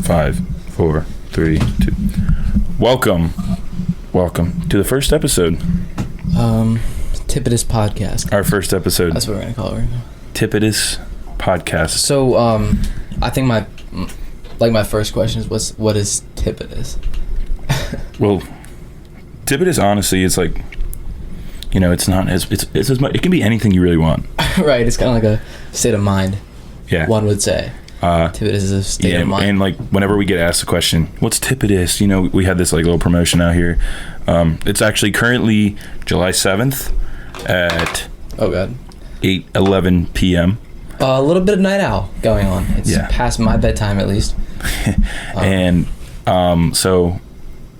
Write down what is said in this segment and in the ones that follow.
5, 4, 3, 2. Welcome to the first episode. Tipidus podcast. Our first episode. That's what we're gonna call it right now. Tipidus podcast. So, I think my first question is what is Tipidus? Well, Tipidus honestly is like, you know, it's not as it's as much. It can be anything you really want. Right. It's kind of like a state of mind. Yeah. One would say. Tipidus is a state of mind. And like whenever we get asked the question, what's Tipidus? You know, we had this like little promotion out here. It's actually currently July 7th at 8:11 p.m. A little bit of night owl going on. It's past my bedtime at least. And so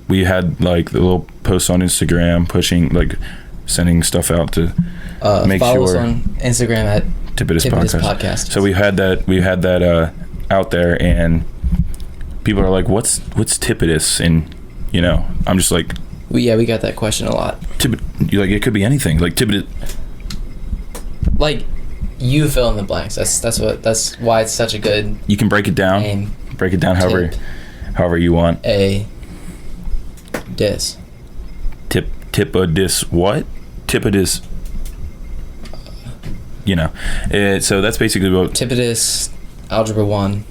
we had like the little posts on Instagram pushing, like sending stuff out to make follow sure. us on Instagram at Tipidus podcast. So we had that out there, and people are like, "What's Tipidus?" And you know, I'm just like, we got that question a lot. Like it could be anything. Like Tipidus. Like you fill in the blanks. That's why it's such a good. You can break it down. Name. Break it down however you want. A dis. Tipidus what? Tipidus. You know, so that's basically what Tipidus Algebra 1.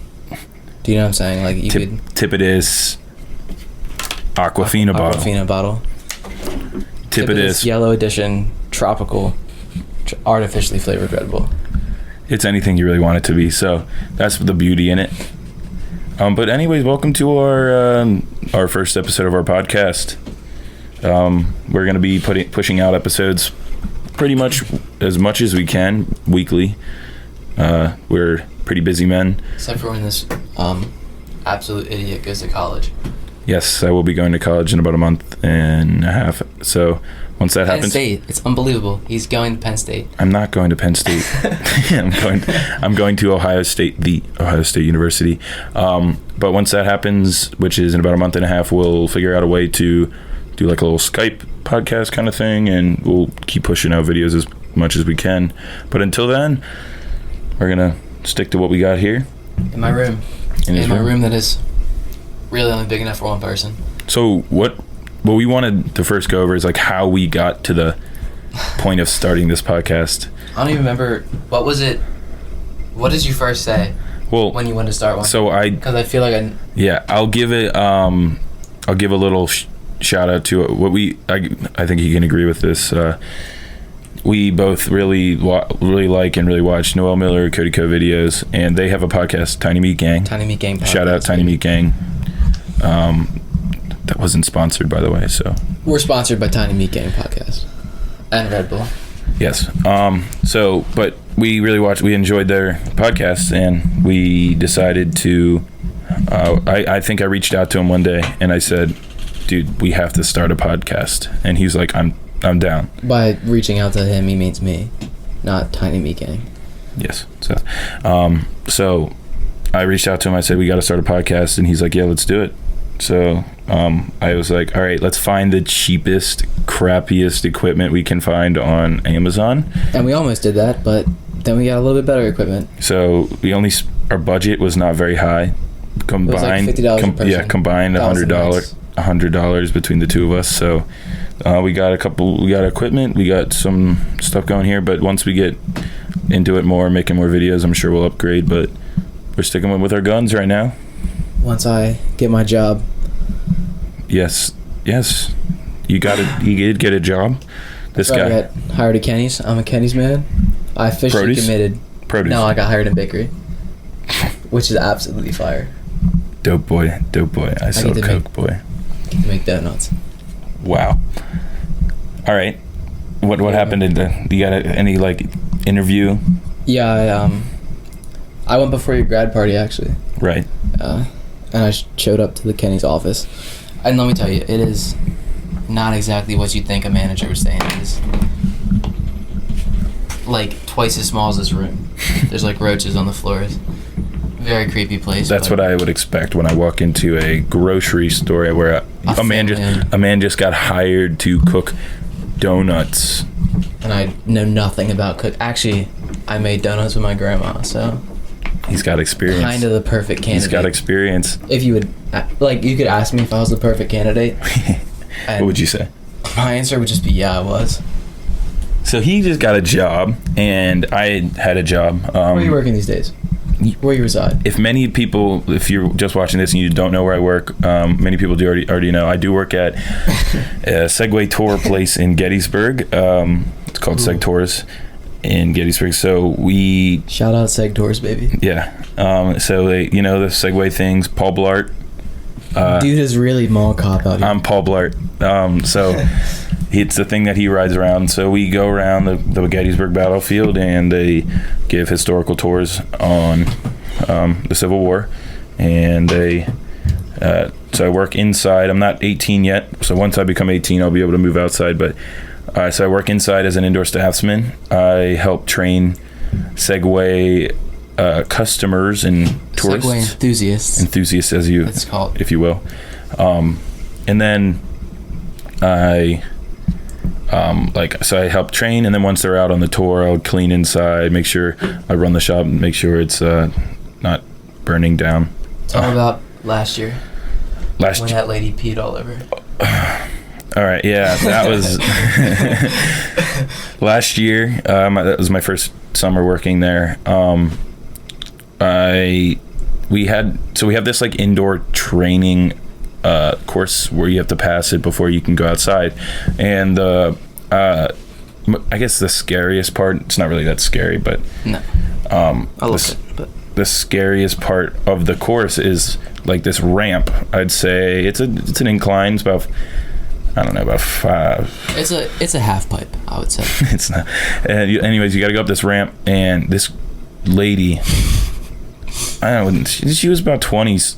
Do you know what I'm saying? Like you could Tipidus Aquafina bottle. Tipidus Yellow Edition Tropical Artificially Flavored Red Bull. It's anything you really want it to be. So that's the beauty in it. But anyways, welcome to our first episode of our podcast. We're gonna be pushing out episodes pretty much as we can weekly. We're pretty busy men. Except for when this absolute idiot goes to college. Yes, I will be going to college in about a month and a half. So once that happens, Penn State. It's unbelievable. He's going to Penn State. I'm not going to Penn State. I'm going to Ohio State, the Ohio State University. But once that happens, which is in about a month and a half, we'll figure out a way to do like a little Skype podcast kind of thing, and we'll keep pushing out videos as much as we can. But until then, we're gonna stick to what we got here in my room. In my room that is really only big enough for one person. So what we wanted to first go over is like how we got to the point of starting this podcast. I don't even remember what was it. What did you first say? Well, when you wanted to start one. So because I feel like I'll give it. I'll give a little shout out to what I think you can agree with this. We both really like and really watch Noel Miller, Cody Co videos, and they have a podcast, Tiny Meat Gang. Tiny Meat Gang podcast. Shout out Tiny Meat Gang. That wasn't sponsored, by the way. So we're sponsored by Tiny Meat Gang podcast and Red Bull. Yes. But we really enjoyed their podcast, and we decided to. I think I reached out to him one day, and I said, dude, we have to start a podcast. And he's like, I'm down. By reaching out to him, he means me, not Tiny Meat Gang. Yes. So I reached out to him. I said, we got to start a podcast. And he's like, yeah, let's do it. So I was like, all right, let's find the cheapest, crappiest equipment we can find on Amazon. And we almost did that, but then we got a little bit better equipment. So our budget was not very high. Combined, it was like $50 per person. Combined $100 between the two of us. So we got equipment, we got some stuff going here, but once we get into it more, making more videos, I'm sure we'll upgrade, but we're sticking with our guns right now. Once I get my job. Yes. You did get a job. This guy got hired at Kenny's. I'm a Kenny's man. I officially committed. Produce. No, I got hired in bakery, which is absolutely fire. Dope boy. I sell Coke, boy. Get to make donuts. Wow. All right. What happened you got any like interview? Yeah, I went before your grad party actually. Right. And I showed up to the Kenny's office. And let me tell you, it is not exactly what you think a manager would say. It is like twice as small as this room. There's like roaches on the floors. Very creepy place. That's what I would expect when I walk into a grocery store where a man just got hired to cook donuts. And I know nothing about cook. Actually, I made donuts with my grandma, so He's got experience. Kind of the perfect candidate. He's got experience. If you would, like, you could ask me if I was the perfect candidate. What would you say? My answer would just be, yeah, I was. So he just got a job, and I had a job. Where are you working these days? Where you reside? If you're just watching this and you don't know where I work, many people do already know. I do work at a Segway tour place in Gettysburg. It's called Seg Tours in Gettysburg. So we shout out Seg Tours, baby. Yeah. So they, the Segway things. Paul Blart. Dude is really mall cop out here. I'm Paul Blart. So it's the thing that he rides around. So we go around the Gettysburg battlefield, and they give historical tours on the Civil War. And so I work inside. I'm not 18 yet. So once I become 18, I'll be able to move outside. But so I work inside as an indoor staffsman. I help train Segway customers and tourists. Segway enthusiasts, as it's called, if you will. And then I help train, and then once they're out on the tour, I'll clean inside, make sure I run the shop, and make sure it's not burning down. Tell me about last year. When that lady peed all over. All right, yeah, that was last year. That was my first summer working there. We have this like indoor training course where you have to pass it before you can go outside, and I guess the scariest part, it's not really that scary, but no, I love it. But the scariest part of the course is like this ramp. I'd say it's an incline. It's about, I don't know, about 5. It's a half pipe, I would say. It's not. Anyways, you got to go up this ramp, and this lady, I don't know, she was about 20s.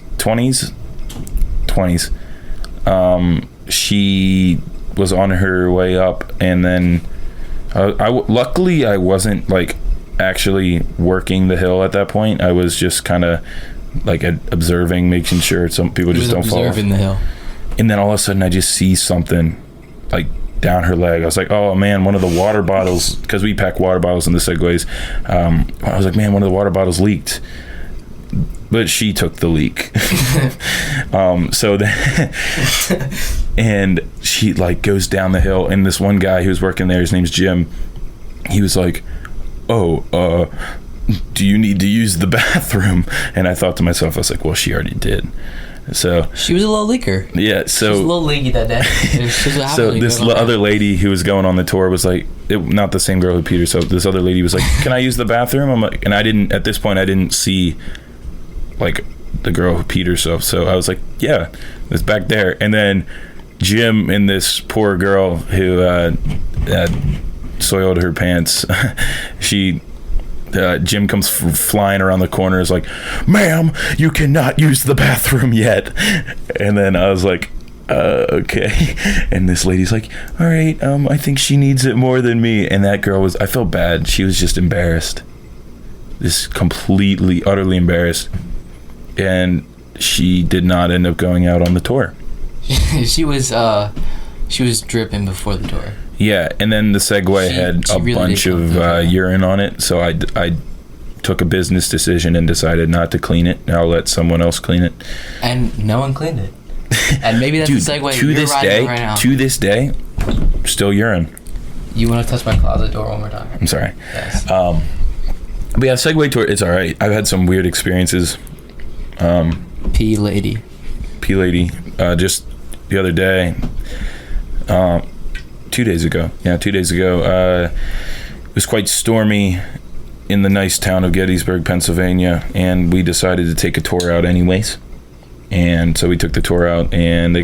She was on her way up, and then luckily I wasn't like actually working the hill at that point. I was just kind of like observing, making sure some people just don't fall off. Observing the hill. And then all of a sudden I just see something like down her leg. I was like, oh man, one of the water bottles, because we pack water bottles in the Segways. I was like, man, one of the water bottles leaked. But she took the leak. And she like goes down the hill, and this one guy who's working there, his name's Jim, he was like, oh, do you need to use the bathroom? And I thought to myself, I was like, well, she already did. So she was a little leaker. Yeah, so she was a little leaky that day. So this other lady who was going on the tour was like, not the same girl who peed herself. This other lady was like, can I use the bathroom? I'm like, and at this point I didn't see like the girl who peed herself, so I was like, yeah, it's back there. And then Jim and this poor girl who soiled her pants, Jim comes flying around the corner, is like, ma'am, you cannot use the bathroom yet. And then I was like, okay. And this lady's like, all right, I think she needs it more than me. And that girl I felt bad. She was just embarrassed, just completely, utterly embarrassed. And she did not end up going out on the tour. She was dripping before the tour. Yeah, and then the Segway had a really bunch of urine on it, so I took a business decision and decided not to clean it. I'll let someone else clean it. And no one cleaned it. And maybe that's Dude, the Segway you're riding right now. To this day, still urine. You want to touch my closet door one more time? I'm sorry. Yes. But yeah, Segway tour, it's all right. I've had some weird experiences. P lady, just the other day, 2 days ago. Yeah, 2 days ago. It was quite stormy in the nice town of Gettysburg, Pennsylvania, and we decided to take a tour out anyways. And so we took the tour out, and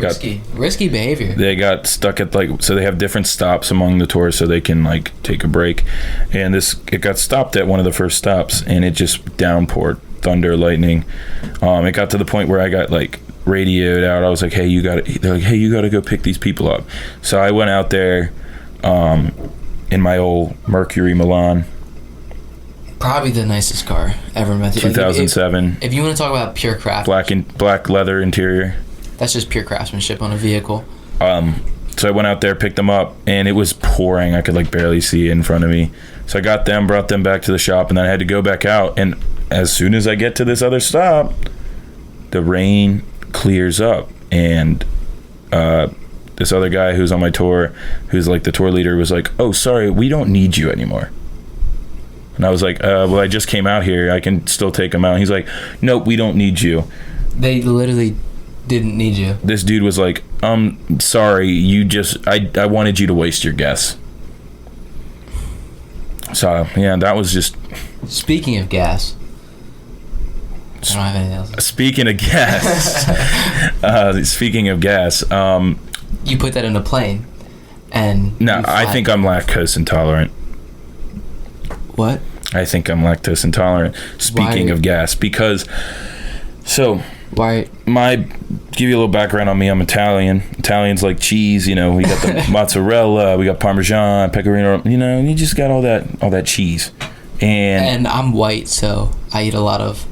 risky behavior. They got stuck at so they have different stops among the tours so they can like take a break. And it got stopped at one of the first stops, and it just downpoured, thunder, lightning. It got to the point where I got like radioed out. I was like, they're like, hey, you got to go pick these people up. So I went out there in my old Mercury Milan. Probably the nicest car ever made. 2007. If you want to talk about pure craft, black leather interior. That's just pure craftsmanship on a vehicle. So I went out there, picked them up, and it was pouring. I could like barely see in front of me. So I got them, brought them back to the shop, and then I had to go back out. And as soon as I get to this other stop, the rain clears up, and this other guy who's on my tour, who's like the tour leader, was like, "Oh, sorry, we don't need you anymore." And I was like, well, I just came out here. I can still take him out. He's like, "Nope, we don't need you." They literally didn't need you. This dude was like, sorry, I wanted you to waste your gas. So, yeah, that was just... Speaking of gas... I don't have anything else. Speaking of gas, you put that in a plane, and... No, I think I'm lactose intolerant. What? I think I'm lactose intolerant. Speaking of gas, because... So... Why? Give you a little background on me. I'm Italian. Italians like cheese, we got the mozzarella, we got Parmesan, pecorino, you just got all that cheese. And I'm white, so I eat a lot of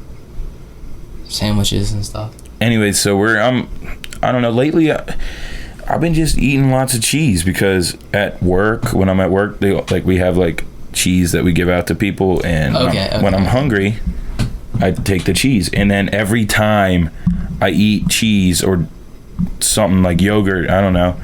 sandwiches and stuff. Anyway, so I don't know, lately I've been just eating lots of cheese because when I'm at work, we have cheese that we give out to people, and when I'm hungry, I take the cheese, and then every time I eat cheese or something like yogurt, I don't know,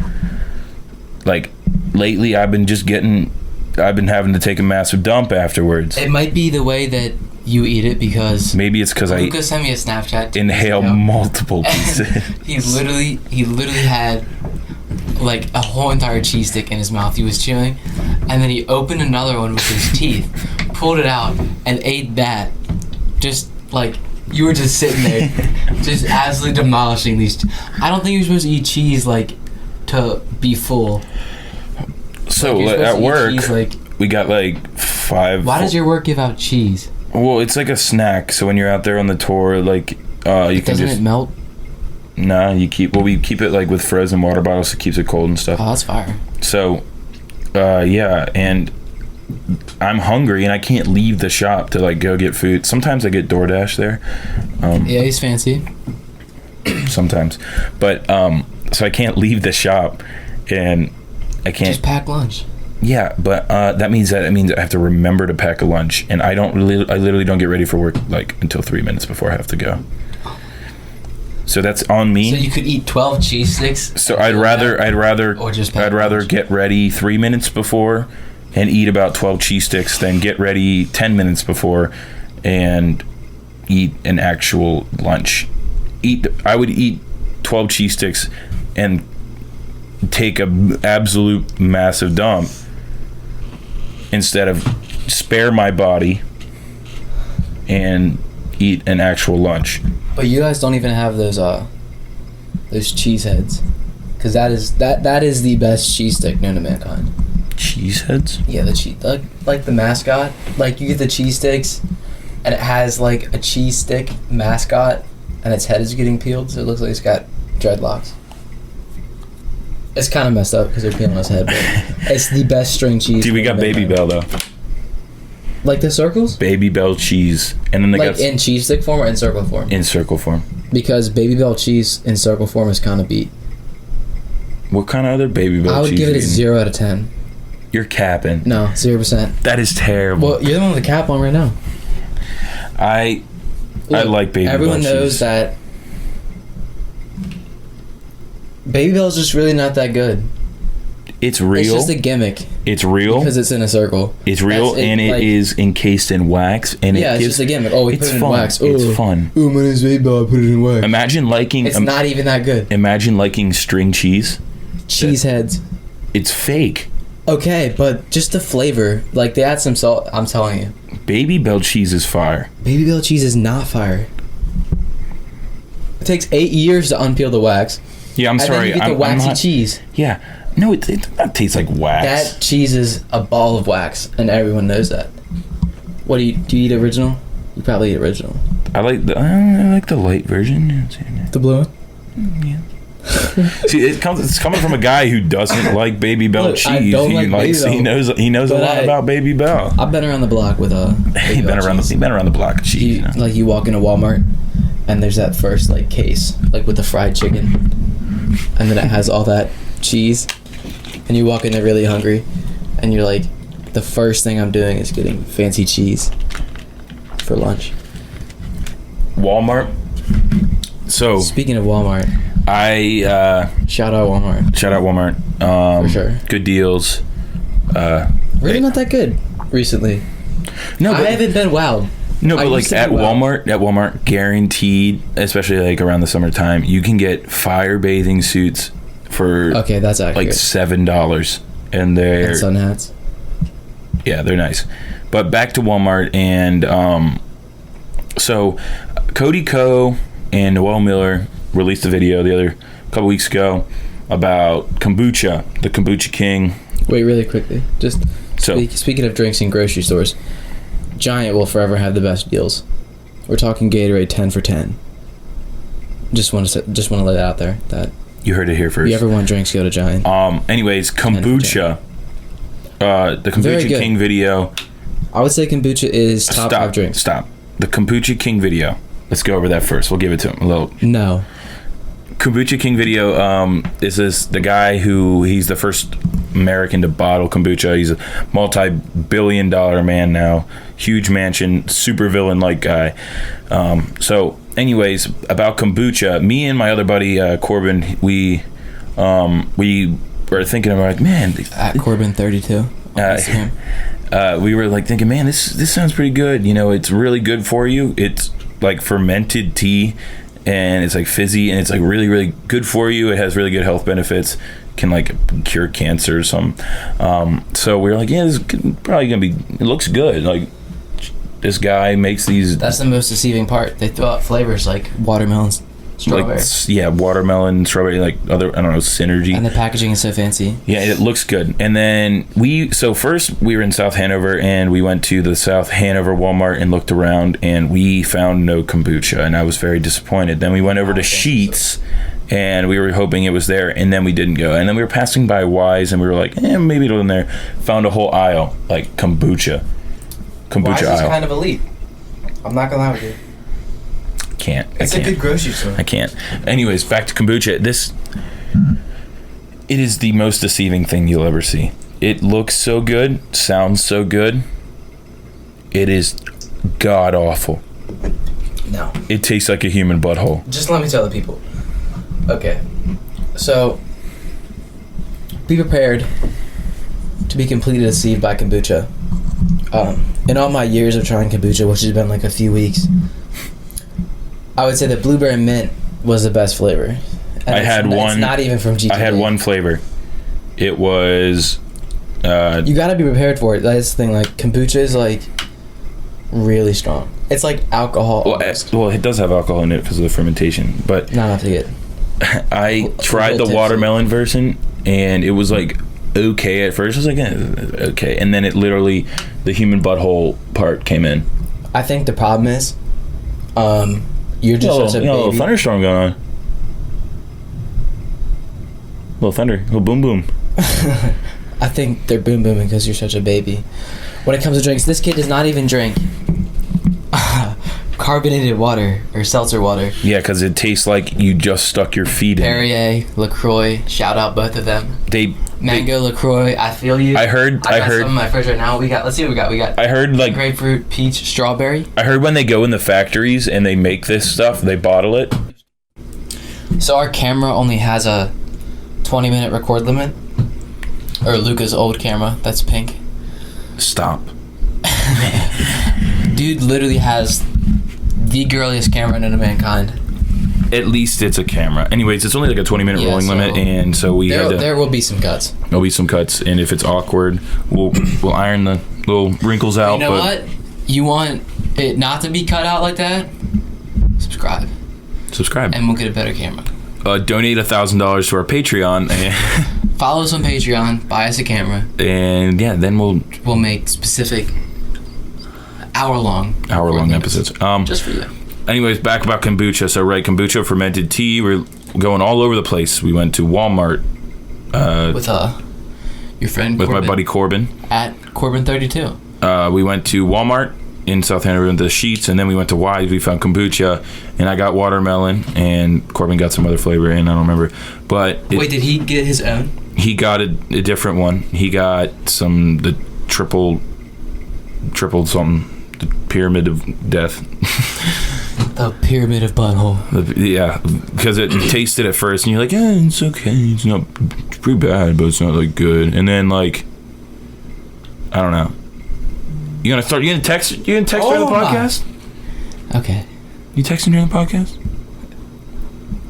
lately I've been having to take a massive dump afterwards. It might be the way that you eat it, because maybe it's because Luca sent me a Snapchat. Inhale multiple pieces. he literally had a whole entire cheese stick in his mouth. He was chewing, and then he opened another one with his teeth, pulled it out, and ate that. Just you were just sitting there, just absolutely demolishing these. I don't think you're supposed to eat cheese to be full. So at work, we got 5. Why does your work give out cheese? Well, it's like a snack. So when you're out there on the tour, you can just. Doesn't it melt? Nah, we keep it with frozen water bottles, so it keeps it cold and stuff. Oh, that's fire. So, yeah, and I'm hungry and I can't leave the shop to go get food. Sometimes I get DoorDash there. Yeah, he's fancy. Sometimes, but so I can't leave the shop, and I can't just pack lunch. Yeah, but that means I have to remember to pack a lunch, and I literally don't get ready for work until 3 minutes before I have to go. So that's on me. So you could eat 12 cheese sticks. So I'd rather get ready 3 minutes before and eat about 12 cheese sticks than get ready 10 minutes before and eat an actual lunch. I would eat 12 cheese sticks and take a absolute massive dump instead of spare my body and eat an actual lunch. But you guys don't even have those cheese heads, because that is the best cheese stick known to mankind. Cheese heads? Yeah, the cheese, like the mascot. You get the cheese sticks, and it has a cheese stick mascot, and its head is getting peeled, so it looks like it's got dreadlocks. It's kind of messed up because they're peeling his head, but it's the best string cheese. Dude, we got Baby Bell though. The circles? Baby Bell cheese, and then they got in cheese stick form or in circle form? In circle form. Because Baby Bell cheese in circle form is kind of beat. What kind of other Baby Bell cheese? I would give it a 0 out of 10. You're capping. No, 0%. That is terrible. Well, you're the one with the cap on right now. I like Baby Bell cheese. Everyone knows that Baby Bell is just really not that good. It's real. It's just a gimmick. It's real because it's in a circle. It's real, and it is encased in wax, and it's just a gimmick. Oh, we put it in wax. Oh, it's fun. Oh, my name's Baby Bell. I put it in wax. Imagine liking. It's not even that good. Imagine liking string cheese. Cheese heads. It's fake. Okay, but just the flavor. They add some salt. I'm telling you. Baby Bell cheese is fire. Baby Bell cheese is not fire. It takes 8 years to unpeel the wax. Yeah, I'm sorry. Then you get the waxy cheese. Yeah. No, it tastes like wax. That cheese is a ball of wax, and everyone knows that. What do you eat original? You probably eat original. I like the light version. The blue one? Yeah. See, it's coming from a guy who doesn't like Baby Bell cheese. I don't like Baby Bell. He knows a lot about Baby Bell. I've been around the block with He's been around the block of cheese. You walk into Walmart, and there's that first case with the fried chicken, and then it has all that cheese, and you walk in there really hungry, and you're like, the first thing I'm doing is getting fancy cheese for lunch. Walmart. So speaking of Walmart, shout out Walmart. For sure. Good deals. Really not that good recently. No, I haven't been wowed. No, but like at Walmart, guaranteed, especially like around the summertime, you can get fire bathing suits for that's accurate. like $7, and they're and sun hats. Yeah, they're nice. But back to Walmart, and so Cody Ko and Noel Miller released a video a couple weeks ago about kombucha, the kombucha king. Wait, really quickly, just speaking of drinks in grocery stores, Giant will forever have the best deals. We're talking Gatorade 10 for 10. Just want to lay that out there. That you heard it here first. If you ever want drinks, go to Giant. Anyways, kombucha. The Kombucha King video. I would say kombucha is top 5 drinks. Stop. The Kombucha King video. Let's go over that first. We'll give it to him a little. No. Kombucha King video is the guy he's the first American to bottle kombucha. He's a multi-billion-dollar man now, huge mansion, super villain-like guy. So anyways, about kombucha, me and my other buddy Corbin, we were thinking about like, man, at Corbin 32. We were like thinking, man, this sounds pretty good. You know, it's really good for you. It's like fermented tea, and it's like fizzy, and it's like really, really good for you. It has really good health benefits. Can like cure cancer or something. So we were like, yeah, this is probably gonna be. It looks good. Like this guy makes these. That's the most deceiving part. They throw out flavors like watermelons, strawberry. Watermelon, strawberry, like other, I don't know, synergy. And the packaging is so fancy. Yeah, it looks good. And then first we were in South Hanover, and we went to the South Hanover Walmart and looked around, and we found no kombucha, and I was very disappointed. Then we went over to Sheetz, and we were hoping it was there, and then we didn't go. And then we were passing by Wise, and we were like, maybe it'll in there. Found a whole aisle, like kombucha Wise aisle. Is kind of elite. I'm not gonna lie with you. It's a good grocery store. I can't. Anyways, back to kombucha. It is the most deceiving thing you'll ever see. It looks so good, sounds so good. It is god awful. No. It tastes like a human butthole. Just let me tell the people. Okay. So, be prepared to be completely deceived by kombucha. In all my years of trying kombucha, which has been like a few weeks, I would say that blueberry mint was the best flavor. And it's not even from GTA. I had one flavor. It was. You gotta be prepared for it. That's the thing. Like kombucha is like really strong. It's like alcohol. Well, it does have alcohol in it because of the fermentation, but not enough to get. I tried the watermelon version, and it was like okay at first. I was like, okay, and then it literally, the human butthole part came in. I think the problem is, you're just such a baby. A little thunderstorm going on. Little thunder, little boom boom. I think they're boom booming because you're such a baby. When it comes to drinks, this kid does not even drink carbonated water or seltzer water. Yeah, because it tastes like you just stuck your feet in. Perrier, LaCroix, shout out both of them. Mango, LaCroix, I feel you. I heard some in my fridge right now. Let's see what we got. We got. I heard like grapefruit, peach, strawberry. I heard when they go in the factories and they make this stuff, they bottle it. So our camera only has a 20-minute record limit. Or Luca's old camera, that's pink. Stop. Dude literally has the girliest camera known to mankind. At least it's a camera. Anyways, it's only like a 20-minute rolling limit, and so there will be some cuts. There'll be some cuts, and if it's awkward, we'll iron the little wrinkles out. You know what? You want it not to be cut out like that? Subscribe. And we'll get a better camera. Donate $1,000 to our Patreon. And follow us on Patreon. Buy us a camera. And yeah, then we'll make specific hour-long episodes. Just for you. Anyways, back about kombucha. So kombucha, fermented tea. We're going all over the place. We went to Walmart. With your friend with Corbin, my buddy Corbin. At Corbin32. We went to Walmart in South Hanover into the Sheetz, and then we went to Wise. We found kombucha, and I got watermelon, and Corbin got some other flavor, and I don't remember. But wait, did he get his own? He got a different one. He got the triple something, the pyramid of death. The pyramid of butthole. Yeah, because it tasted at first, and you're like, yeah, it's okay. It's pretty bad, but it's not like good. And then like, I don't know. You gonna text? You gonna text during the podcast? Okay. You texting during the podcast?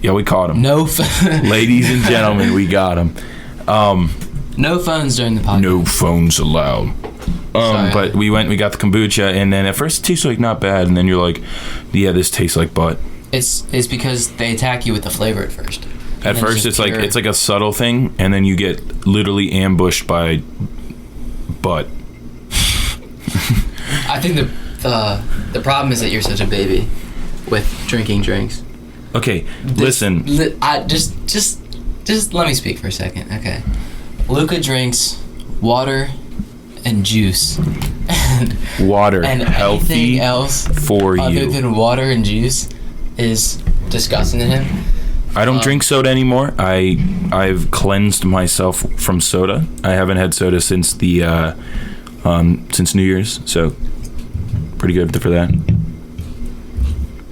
Yeah, we caught him. No, ladies and gentlemen, we got him. No phones during the podcast. No phones allowed. But we got the kombucha, and then at first it tastes like not bad, and then you're like, yeah, this tastes like butt. It's because they attack you with the flavor at first. At first it's like a subtle thing, and then you get literally ambushed by butt. I think the problem is that you're such a baby with drinking drinks. Okay, listen. Just let me speak for a second, okay? Luca drinks water and juice. And healthy anything else for other you. than water and juice is disgusting to him. I don't drink soda anymore. I've cleansed myself from soda. I haven't had soda since since New Year's, so pretty good for that.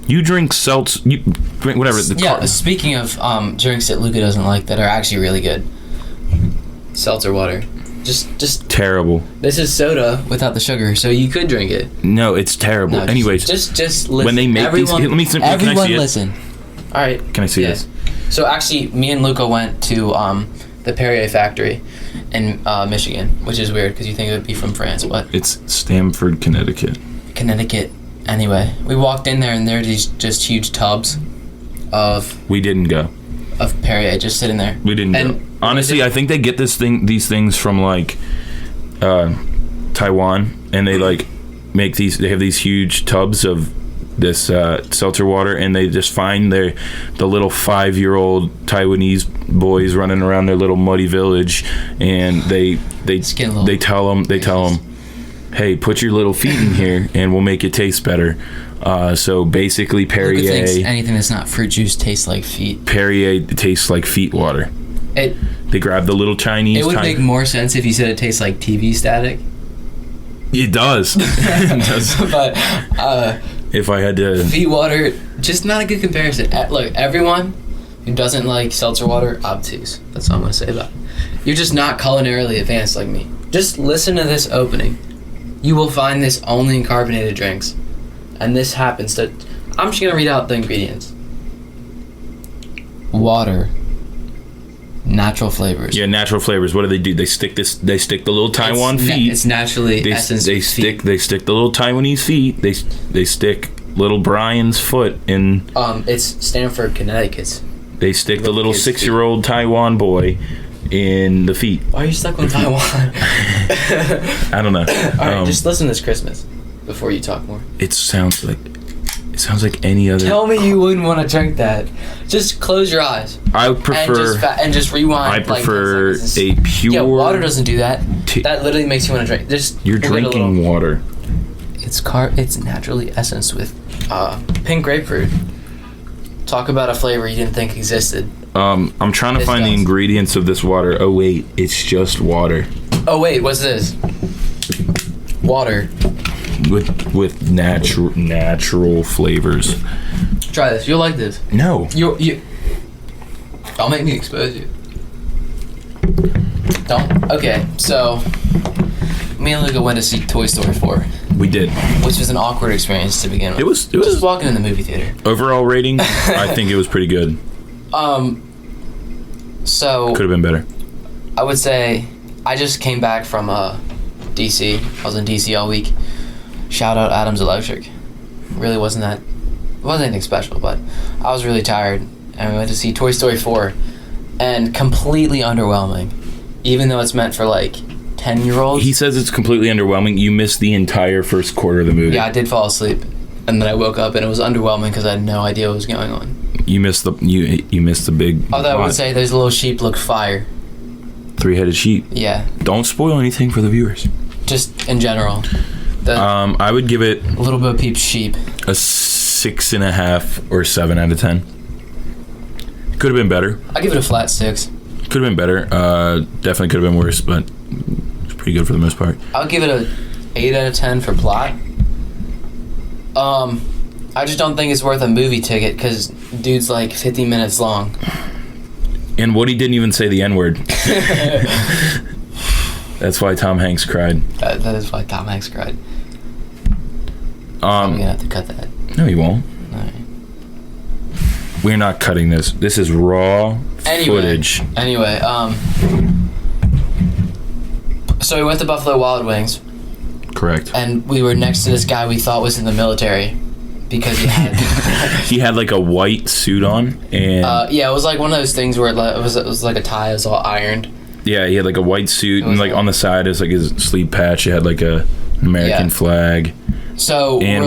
You drink seltz. You drink whatever. Speaking of drinks that Luca doesn't like that are actually really good, seltzer water. Just terrible. This is soda without the sugar, so you could drink it. No, it's terrible. No, anyways, just listen. When they make everyone, these, can I see listen. All right. Can I see this? So actually, me and Luca went to the Perrier factory in Michigan, which is weird because you think it would be from France, but it's Stamford, Connecticut. Anyway, we walked in there and there are these just huge tubs of. We didn't go. Of Perrier just sitting there. We didn't go. Honestly, I think they get these things from like Taiwan, and they like make these. They have these huge tubs of this seltzer water, and they just find the little 5-year-old Taiwanese boys running around their little muddy village, and they tell them, hey, put your little feet in here, and we'll make it taste better. So basically, Perrier. Luca thinks anything that's not fruit juice tastes like feet. Perrier tastes like feet water. They grab the little Chinese. It would make more sense if you said it tastes like TV static. It does. It does. But if I had to, feet water, just not a good comparison. Look, everyone who doesn't like seltzer water, obtuse. That's all I'm gonna say about it. You're just not culinarily advanced like me. Just listen to this opening. You will find this only in carbonated drinks. And this happens to... I'm just going to read out the ingredients. Water. Natural flavors. Yeah, natural flavors. What do? They stick the little Taiwan feet. It's naturally essence They stick the little Taiwanese feet. They stick little Brian's foot in... It's Stamford, Connecticut. They stick the little 6-year-old Taiwan boy in the feet. Why are you stuck on Taiwan? I don't know. Alright, just listen to this Christmas before you talk more. It sounds like any other. Tell me you wouldn't want to drink that. Just close your eyes. I prefer and just rewind. I prefer a pure. Yeah, water doesn't do that. That literally makes you want to drink. You're drinking water. It's naturally essenced with pink grapefruit. Talk about a flavor you didn't think existed. I'm trying to find the ingredients of this water. Oh wait, it's just water. Oh wait, what's this? Water. With natural flavors. Try this. You'll like this. No. You. Don't make me expose you. Don't. Okay, so me and Luca went to see Toy Story 4. We did. Which was an awkward experience to begin with. It was just walking in the movie theater. Overall rating, I think it was pretty good. So could have been better. I would say I just came back from DC. I was in DC all week. Shout out Adams Electric. Really wasn't anything special, but I was really tired, and we went to see Toy Story 4, and completely underwhelming, even though it's meant for like 10-year-olds. He says it's completely underwhelming. You missed the entire first quarter of the movie. Yeah, I did fall asleep, and then I woke up, and it was underwhelming because I had no idea what was going on. You missed the big. Although I would say those little sheep look fire. 3-headed sheep. Yeah. Don't spoil anything for the viewers. Just in general. I would give it a little Bo Peep sheep. A 6.5 or 7 out of 10. Could have been better. I give it a flat 6. Could have been better. Definitely could have been worse, but it's pretty good for the most part. I'll give it a 8 out of 10 for plot. I just don't think it's worth a movie ticket because dude's like 50 minutes long. And Woody didn't even say the N-word. That's why Tom Hanks cried. That is why Tom Hanks cried. I'm gonna have to cut that. No, you won't. Alright. We're not cutting this. This is raw footage. Anyway, so we went to Buffalo Wild Wings. Correct. And we were next to this guy we thought was in the military because he had he had like a white suit on and yeah, it was like one of those things where it was like a tie, it was all ironed. Yeah, he had like a white suit and like on the side is like his sleeve patch. It had like an American flag. So and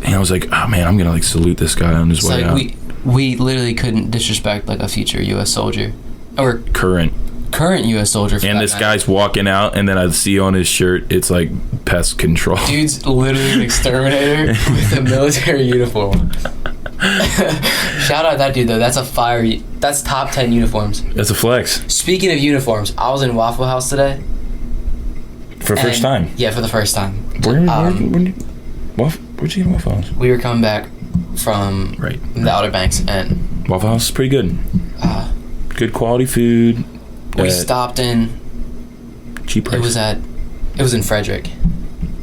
I was like, oh man, I'm gonna like salute this guy on his way out. We literally couldn't disrespect like a future U.S. soldier or current U.S. soldier. And this guy's walking out, and then I see on his shirt, it's like pest control. Dude's literally an exterminator with a military uniform. Shout out that dude though. That's that's top 10 uniforms. That's a flex. Speaking of uniforms, I was in Waffle House today. For the first time? Yeah, for the first time. Where'd you get a Waffle House? We were coming back from the Outer Banks, and Waffle House is pretty good. Good quality food. We stopped in cheap price. It was in Frederick.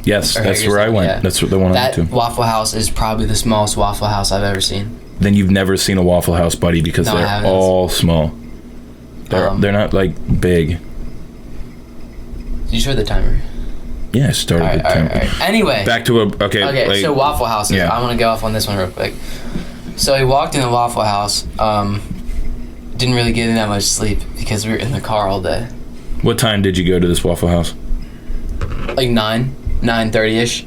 Yes, that's where I went. Yeah. That's the one I went to. That Waffle House is probably the smallest Waffle House I've ever seen. Then you've never seen a Waffle House, buddy, because they're all small. They're not like big. Did you start the timer? Yeah, I started the timer. All right. Anyway. Back to Okay, so Waffle House. Yeah. I want to go off on this one real quick. So we walked in the Waffle House. Didn't really get in that much sleep because we were in the car all day. What time did you go to this Waffle House? Like 9:30ish.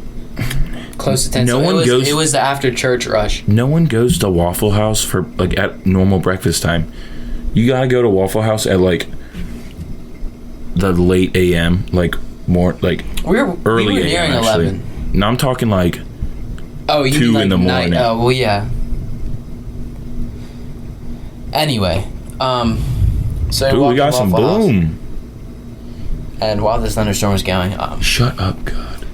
Close to 10. It was the after church rush. No one goes to Waffle House for like at normal breakfast time. You gotta go to Waffle House at like the late AM, like more like early we were AM. nearing Actually, 11. No, I'm talking like 2 in the morning. Night. Oh well, yeah. Anyway, so we got some boom. And while this thunderstorm was going, shut up, God.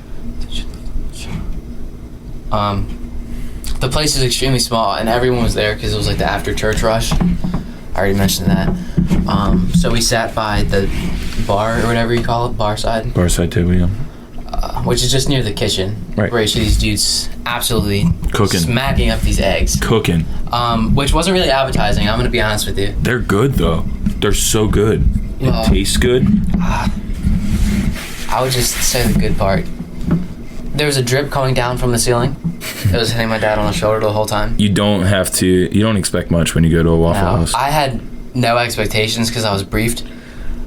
The place is extremely small, and everyone was there because it was like the after church rush. I already mentioned that. So we sat by the bar or whatever you call it, bar side table, yeah. Which is just near the kitchen, right? Where you see these dudes absolutely cooking, smacking up these eggs, cooking. Which wasn't really appetizing. I'm gonna be honest with you. They're good though. They're so good. It tastes good. I would just say the good part. There was a drip coming down from the ceiling. It was hitting my dad on the shoulder the whole time. You don't expect much when you go to a Waffle House. I had no expectations because I was briefed.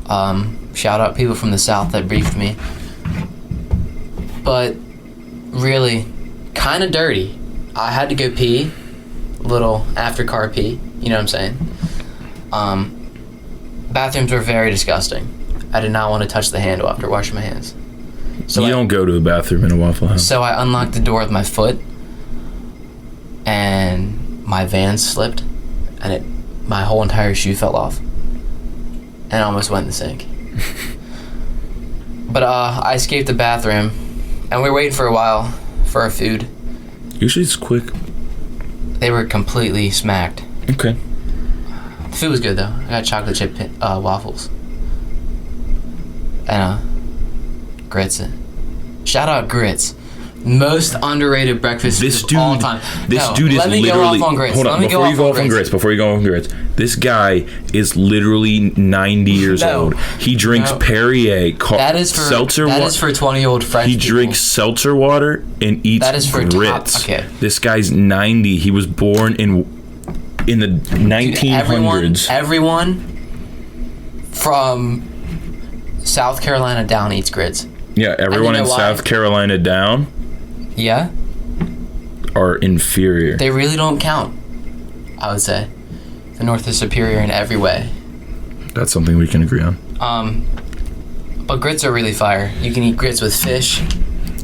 Shout out people from the South that briefed me. But really, kind of dirty. I had to go pee. Little after car pee. You know what I'm saying? Bathrooms were very disgusting. I did not want to touch the handle after washing my hands. So you don't go to the bathroom in a Waffle House. So I unlocked the door with my foot, and my Vans slipped, and my whole entire shoe fell off, and almost went in the sink. But I escaped the bathroom, and we were waiting for a while for our food. Usually it's quick. They were completely smacked. Okay. The food was good though. I got chocolate chip waffles. And grits. Shout out grits. Most underrated breakfast of all time. This dude is literally. Go off on grits. Hold on, before you go off on grits, this guy is literally 90 years old. He drinks Perrier, seltzer water. That is for 20-year-old French people. He drinks seltzer water and eats grits. This guy's 90. He was born in the 1900s. Everyone from South Carolina down eats grits. Yeah, everyone in South Carolina down. Yeah. Are inferior. They really don't count, I would say. The North is superior in every way. That's something we can agree on. But grits are really fire. You can eat grits with fish.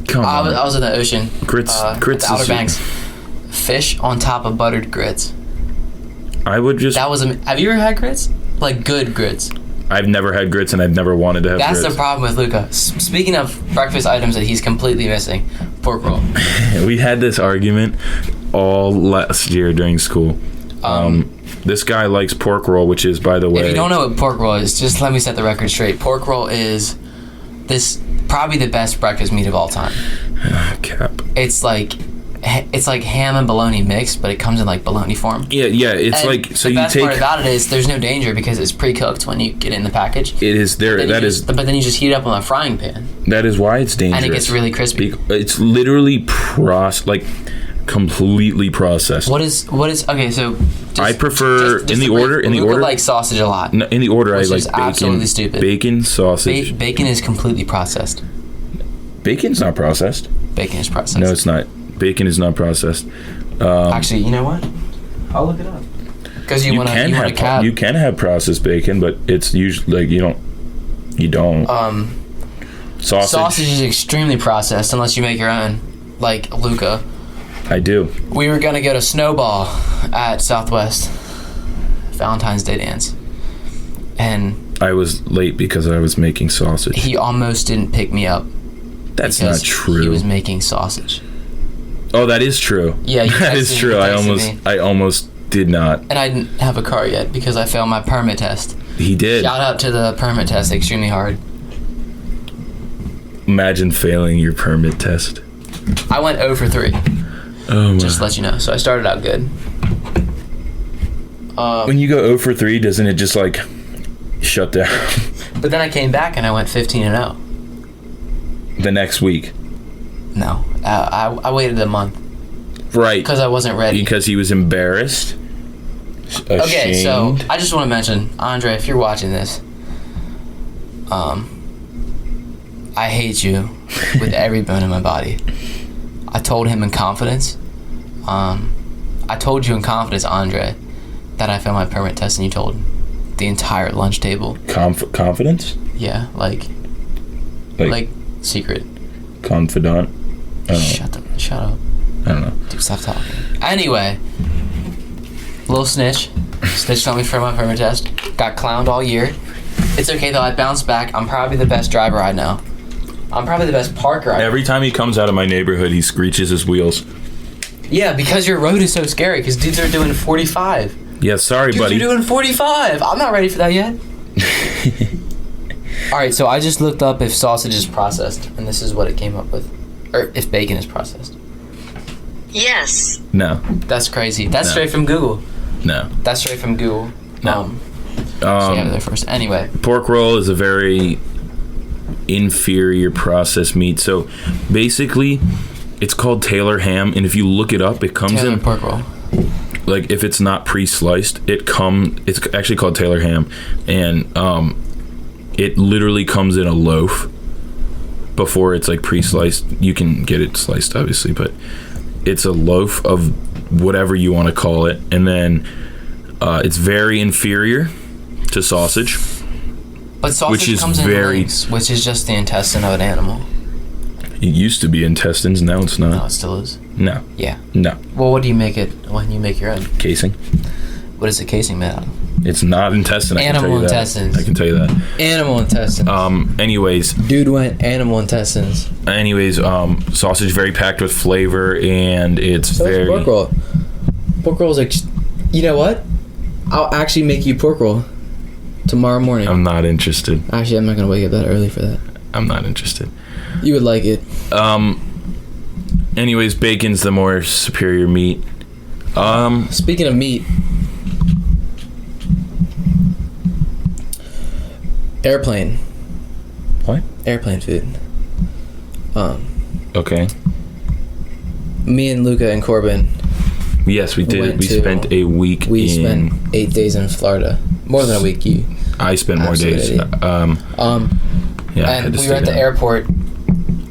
Come on. I was in the ocean. Grits at the Outer Banks. Fish on top of buttered grits. I would just... Have you ever had grits? Like good grits? I've never had grits, and I've never wanted to have grits. That's the problem with Luca. Speaking of breakfast items that he's completely missing, pork roll. We had this argument. all last year during school. This guy likes pork roll, which is, by the way... If you don't know what pork roll is, just let me set the record straight. Pork roll is probably the best breakfast meat of all time. Cap. It's like ham and bologna mixed, but it comes in like bologna form. Yeah. It's and like, so the you best take... part about it is there's no danger because it's pre-cooked when you get it in the package. It is there. But then you just heat it up on a frying pan. That is why it's dangerous. And it gets really crispy. It's literally completely processed. What is okay? So I prefer just in the order. like sausage a lot. No, in the order, I like is bacon. Absolutely stupid. Bacon, sausage. Bacon is completely processed. Bacon's not processed. Bacon is processed. No, it's not. Bacon is not processed. Actually, you know what? I'll look it up. Because you can have processed bacon, but it's usually like you don't. Sausage is extremely processed unless you make your own, like Luca. I do. We were gonna go to Snowball at Southwest Valentine's Day dance, and I was late because I was making sausage. He almost didn't pick me up. That's not true. He was making sausage. Oh, that is true. Yeah, that is true. I almost did not. And I didn't have a car yet because I failed my permit test. He did. Shout out to the permit test, extremely hard. Imagine failing your permit test. I went 0 for 3. Oh my. Just to let you know. So I started out good. When you go 0 for 3, doesn't it just like shut down? But then I came back and I went 15-0. The next week. No, I waited a month. Right. Because I wasn't ready. Because he was embarrassed. Ashamed. Okay, so I just want to mention, Andre, if you're watching this, I hate you with every bone in my body. I told him in confidence. I told you in confidence, Andre, that I failed my permit test, and you told the entire lunch table. Confidence? Yeah, like secret. Confidant. Shut up. I don't know. Dude, stop talking. Anyway, little snitch. Snitched on me for my permit test. Got clowned all year. It's okay though. I bounced back. I'm probably the best driver I know. I'm probably the best parker I know. Every time he comes out of my neighborhood, he screeches his wheels. Yeah, because your road is so scary. Because dudes are doing 45. Yeah, sorry, buddy. Dudes are doing 45. I'm not ready for that yet. All right, so I just looked up if sausage is processed, and this is what it came up with. Or if bacon is processed. Yes. No. That's crazy. That's straight from Google. No. That's straight from Google. No. So you have it there first. Anyway. Pork roll is a very inferior processed meat. So basically, it's called Taylor ham, and if you look it up, it comes Taylor in pork roll. Like if it's not pre-sliced, it's actually called Taylor ham, and it literally comes in a loaf before it's like pre-sliced. You can get it sliced obviously, but it's a loaf of whatever you want to call it, and then it's very inferior to sausage. But sausage comes in links, which is just the intestine of an animal. It used to be intestines, now it's not. No, it still is. No. Yeah. No. Well, what do you make it when you make your own? Casing. What is the casing made out of? It's not intestine. Animal intestines. I can tell you that. Animal intestines. Anyways. Dude went animal intestines. Anyways, sausage very packed with flavor, and it's very... Pork roll. Pork roll is like... You know what? I'll actually make you pork roll tomorrow morning. I'm not interested. Actually, I'm not going to wake up that early for that. I'm not interested. You would like it. Anyways, bacon's the more superior meat. Speaking of meat... Airplane. What? Airplane food. Okay. Me and Luca and Corbin. Yes, we did. We spent a week. We spent 8 days in Florida. More than a week. I spent more days. Yeah. And we were at the airport,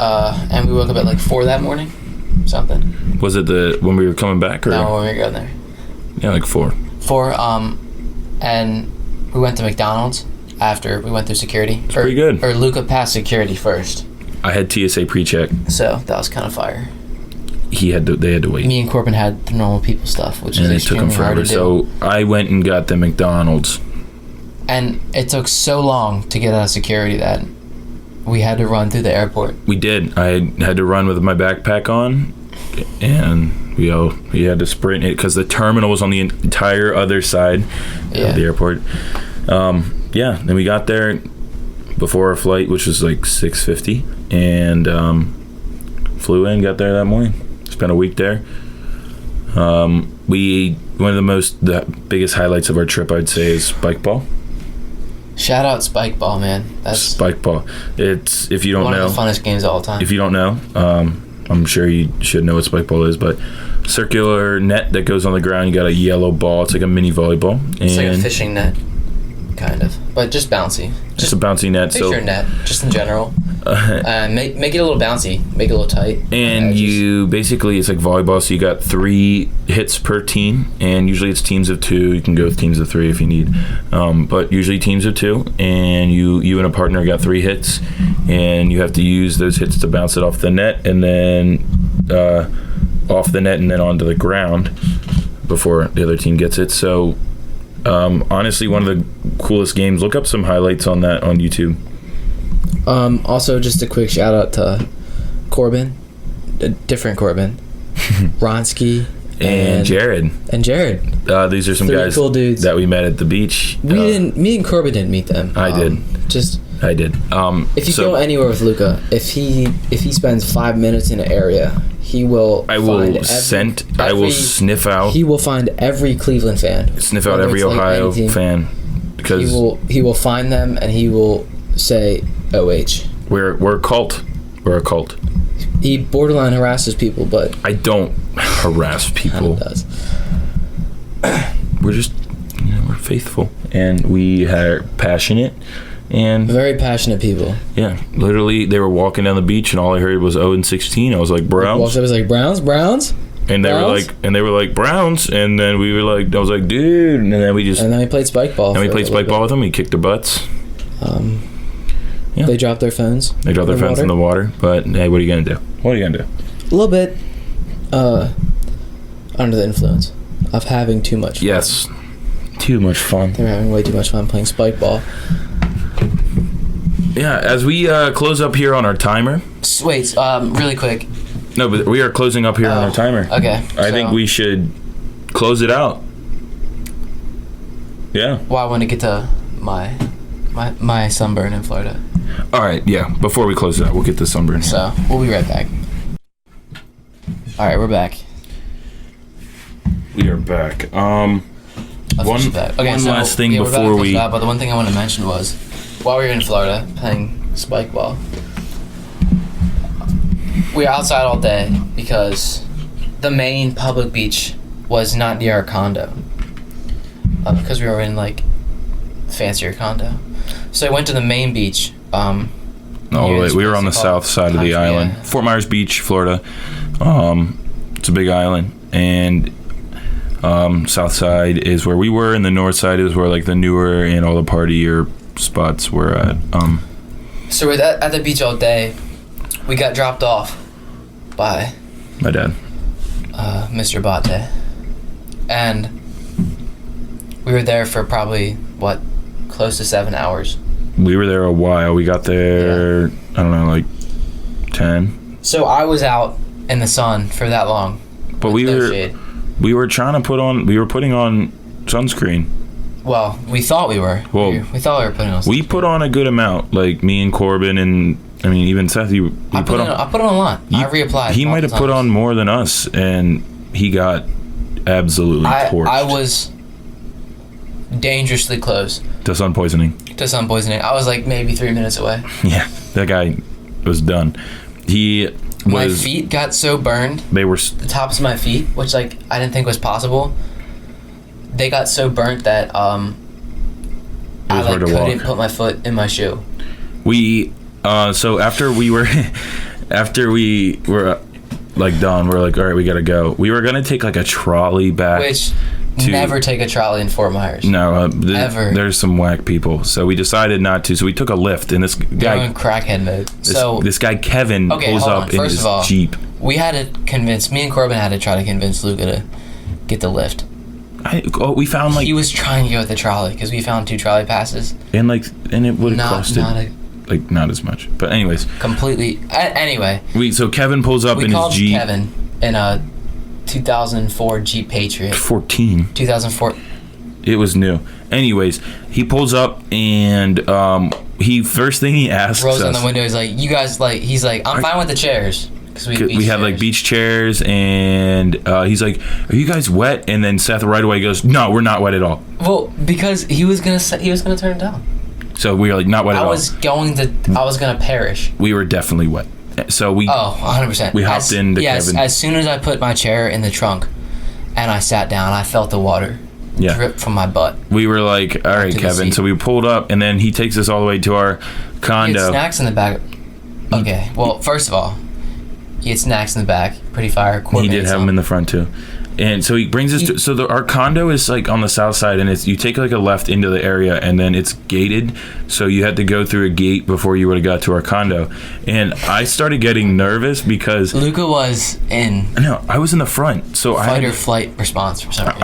and we woke up at like 4 that morning, something. Was it when we were coming back, or no? When we were going there. Yeah, like 4. 4. And we went to McDonald's after we went through security. Pretty good. Or Luca passed security first. I had TSA pre-check. So that was kind of fire. They had to wait. Me and Corbin had the normal people stuff, which is extremely hard to do. And it took them forever. So I went and got the McDonald's. And it took so long to get out of security that we had to run through the airport. We did. I had to run with my backpack on, and We had to sprint it because the terminal was on the entire other side of the airport. Then we got there before our flight, which was like 6:50, and flew in, got there that morning. Spent a week there. One of the biggest highlights of our trip, I'd say, is spike ball. Shout out spike ball, man. That's spike ball. It's, if you don't know, one of the funnest games of all time. If you don't know, I'm sure you should know what spike ball is, but circular net that goes on the ground. You got a yellow ball. It's like a mini volleyball. It's like a fishing net, kind of, but just bouncy. Just a bouncy net. Picture net, just in general. Make it a little bouncy. Make it a little tight. And you basically, it's like volleyball. So you got 3 hits per team, and usually it's teams of 2. You can go with teams of 3 if you need, but usually teams of 2. And you and a partner got 3 hits, and you have to use those hits to bounce it off the net, and then off the net, and then onto the ground before the other team gets it. So honestly, one of the coolest games. Look up some highlights on that on YouTube. Also, just a quick shout out to Corbin, a different Corbin, Ronsky, and Jared. These are some 3 guys cool dudes that we met at the beach. Me and Corbin didn't meet them. I did. I did. If you go anywhere with Luca, if he spends 5 minutes in an area, he will. I will sniff out. He will find every Cleveland fan. Sniff out every Ohio fan, because he will find them and he will say OH. We're a cult. We're a cult. He borderline harasses people, but I don't harass people. He does. We're just, we're faithful, and we are passionate, and very passionate people. Yeah, literally, they were walking down the beach, and all I heard was 0-16. I was like, Browns. I was like, Browns. And they were like Browns, and then we were like, I was like, dude, and then we played spike ball. And we played spike ball with them. We kicked their butts. They dropped their phones. They dropped their phones in the water. But hey, what are you gonna do? A little bit under the influence of having too much fun. Yes, too much fun. They were having way too much fun playing spike ball. Yeah, as we close up here on our timer. Wait, really quick. No, but we are closing up here on our timer. Okay. I think we should close it out. Yeah. Well, I want to get to my sunburn in Florida. All right, yeah. Before we close it out, we'll get the sunburn here. So, we'll be right back. All right, we're back. We are back. One last thing before we... But the one thing I want to mention was, while we were in Florida playing spike ball, we were outside all day because the main public beach was not near our condo. Because we were in, like, fancier condo. So I went to the main beach. We were on the south side of the island. Yeah. Fort Myers Beach, Florida. It's a big island. And south side is where we were, and the north side is where, like, the newer and all the partier spots were at. So we're at the beach all day. We got dropped off by my dad, Mr. Bate, and we were there for probably close to 7 hours. We were there a while. We got there, I don't know, like 10. So I was out in the sun for that long. But we were trying to putting on sunscreen. Well, we thought we were. Well, we thought we were putting on sunscreen. We put on a good amount, like me and Corbin, and I mean even Seth. I put on a lot. I reapplied. He might have put on more than us, and he got absolutely torched. I was dangerously close to sun poisoning. I was like maybe 3 minutes away. Yeah, that guy was done. My feet got so burned. They were the tops of my feet, which I didn't think was possible. They got so burnt that I couldn't put my foot in my shoe. So after we were like done, we're like, all right, we gotta go. We were gonna take like a trolley back. Which never take a trolley in Fort Myers. No, ever. There's some whack people, so we decided not to. So we took a lift, and this guy in crackhead mode. This guy Kevin pulls up in his Jeep. Me and Corbin had to try to convince Luca to get the lift. We found he was trying to go with the trolley because we found 2 trolley passes, and it would have costed not as much. But anyways, completely. Anyway, so Kevin pulls up in his Jeep. Kevin in a 2004 Jeep Patriot. 14. 2004. It was new. Anyways, he pulls up and first thing he asks rolls us, down the window. He's like, "You guys like?" He's like, "I'm fine with the chairs." We have like beach chairs, and he's like, "Are you guys wet?" And then Seth right away goes, "No, we're not wet at all." Well, because he was gonna turn it down. So we were like, "Not wet at all." I was gonna perish. We were definitely wet. So we 100%. We hopped into Kevin. As soon as I put my chair in the trunk, and I sat down, I felt the water drip from my butt. We were like, "All right, Kevin." So we pulled up, and then he takes us all the way to our condo. He had snacks in the back. Okay. Well, first of all, he had snacks in the back. Pretty fire. He did have them in the front too. And so he brings us to our condo is like on the south side, and you take like a left into the area, and then it's gated, so you had to go through a gate before you would have got to our condo. And I started getting nervous because Luca was in. No, I was in the front, so fight or flight response for some reason.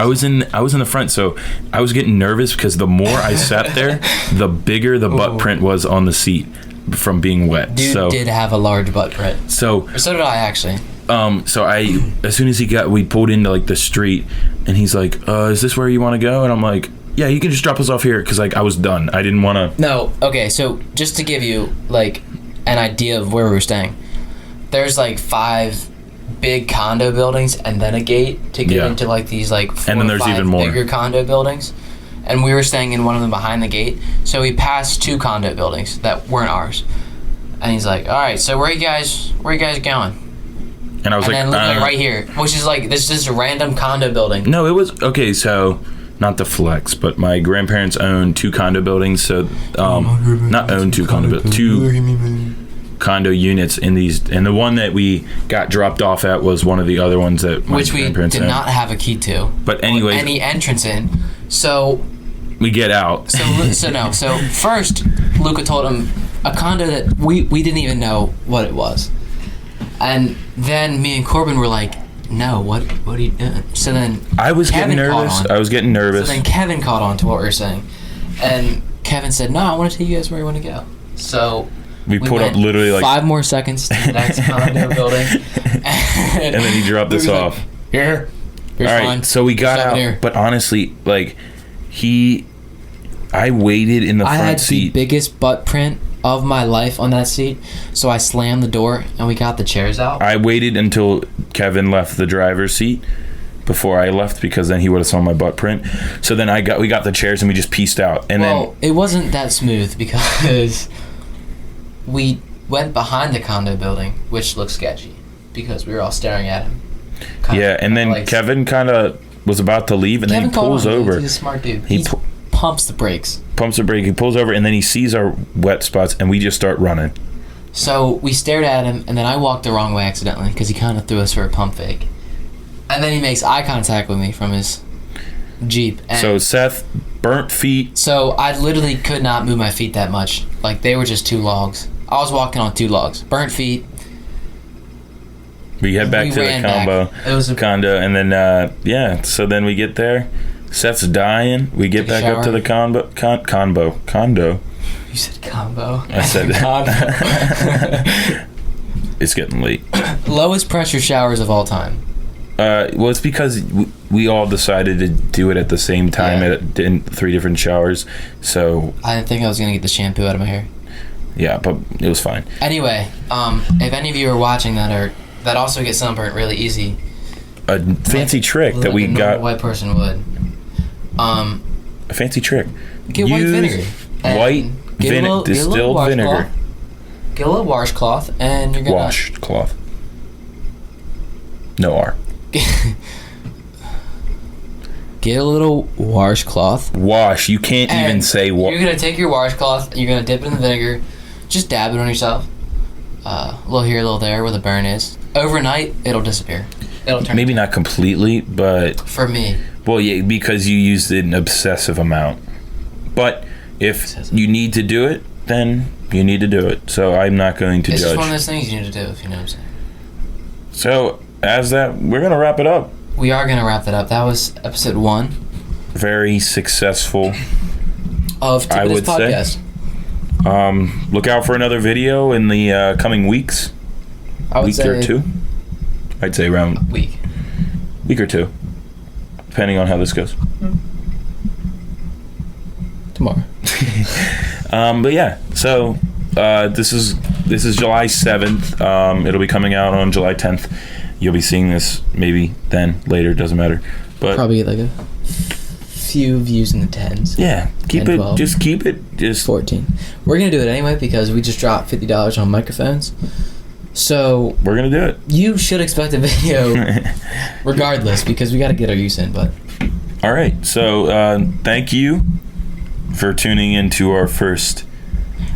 I was in the front, so I was getting nervous because the more I sat there, the bigger the butt print was on the seat from being wet. Dude did have a large butt print. So did I actually. So as soon as we pulled into like the street, and he's like, "Is this where you want to go?" And I'm like, "Yeah, you can just drop us off here," because like I was done. I didn't want to. No, okay. So just to give you like an idea of where we were staying, there's like 5 big condo buildings and then a gate to get into like these like 4 and then there's or 5 even more bigger condo buildings, and we were staying in one of them behind the gate. So we passed 2 condo buildings that weren't ours, and he's like, "All right, so where you guys going?" And I was and then right here, which is like this is a random condo building. No, it was okay. So not the flex, but my grandparents owned 2 condo buildings. So not owned 2 condo buildings, 2 condo units in these. And the one that we got dropped off at was one of the other ones that my which we grandparents did owned. Not have a key to. But anyway, any entrance in. So we get out. So first, Luca told him a condo that we didn't even know what it was. And then me and Corbin were like, "No, what are you doing?" So then I was getting nervous. So then Kevin caught on to what we were saying, and Kevin said, "No, I want to take you guys where you want to go." So we pulled up literally like 5 more seconds to the next condo building, and then he dropped us off. Like, Here's all right, fine. so we got out. Here. But honestly, like I waited in the front seat. I had the biggest butt print of my life on that seat, so I slammed the door and we got the chairs out. I waited until Kevin left the driver's seat before I left, because then he would have saw my butt print. So then we got the chairs and we just pieced out. And then it wasn't that smooth because we went behind the condo building, which looked sketchy because we were all staring at him. And then like, Kevin kind of was about to leave, and then he pulls over. He's a smart dude. He pumps the brakes. He pulls over, and then he sees our wet spots, and we just start running. So we stared at him, and then I walked the wrong way accidentally because he kind of threw us for a pump fake. And then he makes eye contact with me from his Jeep. And so Seth, burnt feet. So I literally could not move my feet that much. Like, they were just 2 logs. I was walking on 2 logs. Burnt feet. We head back to the condo, and then so then we get there. Seth's dying. We get back up to the condo. You said combo. I said it's getting late. Lowest pressure showers of all time. Well, it's because we all decided to do it at the same time in 3 different showers. So I didn't think I was gonna get the shampoo out of my hair. Yeah, but it was fine. Anyway, if any of you are watching that also get sunburnt really easy. A fancy trick that we got. A white person would. A fancy trick. Get white vinegar. Distilled vinegar. Get a little washcloth, and you're gonna washcloth. No R. Get a little washcloth. Wash. You can't even say wash. You're gonna take your washcloth. You're gonna dip it in the vinegar. Just dab it on yourself. A little here, a little there, where the burn is. Overnight, it'll disappear. It'll turn. Maybe not completely, but for me. Well, yeah, because you used an obsessive amount. But if you need to do it, then you need to do it. So I'm not going to judge. It's just one of those things you need to do, if you know what I'm saying. So we're gonna wrap it up. We are gonna wrap it up. That was episode 1. Very successful. Of Tibet's podcast. Say. Look out for another video in the coming weeks. I would say or 2. I'd say around week. week or two, depending on how this goes. Tomorrow. But yeah, so this is July 7th. It'll be coming out on July 10th. You'll be seeing this maybe then, later, doesn't matter. But probably like a few views in the 10s. Yeah, keep 10, it 12, keep it 14. We're gonna do it anyway because we just dropped $50 on microphones. So we're gonna do it. You should expect a video regardless because we got to get our use in. But all right, so thank you for tuning in to our first.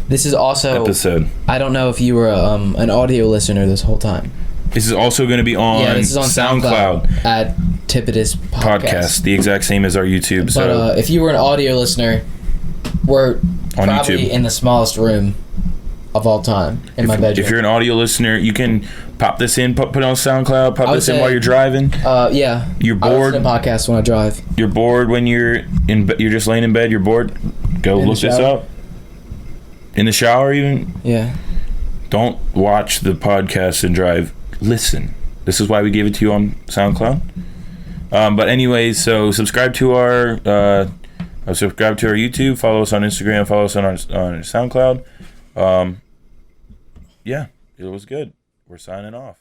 This is also episode. I don't know if you were an audio listener this whole time. This is also going to be on, this is on SoundCloud at Tipitus Podcast. The exact same as our YouTube. But so if you were an audio listener, we're on probably YouTube. In the smallest room of all time in my bedroom. If you're an audio listener, you can pop this in, put it on SoundCloud, pop this in while you're driving. Yeah. You're bored. I listen to podcasts when I drive. You're bored when you're you're just laying in bed. You're bored. Go look this up. In the shower, even. Yeah. Don't watch the podcast and drive. Listen. This is why we gave it to you on SoundCloud. But anyways, so subscribe to our YouTube. Follow us on Instagram. Follow us on our SoundCloud. Yeah, it was good. We're signing off.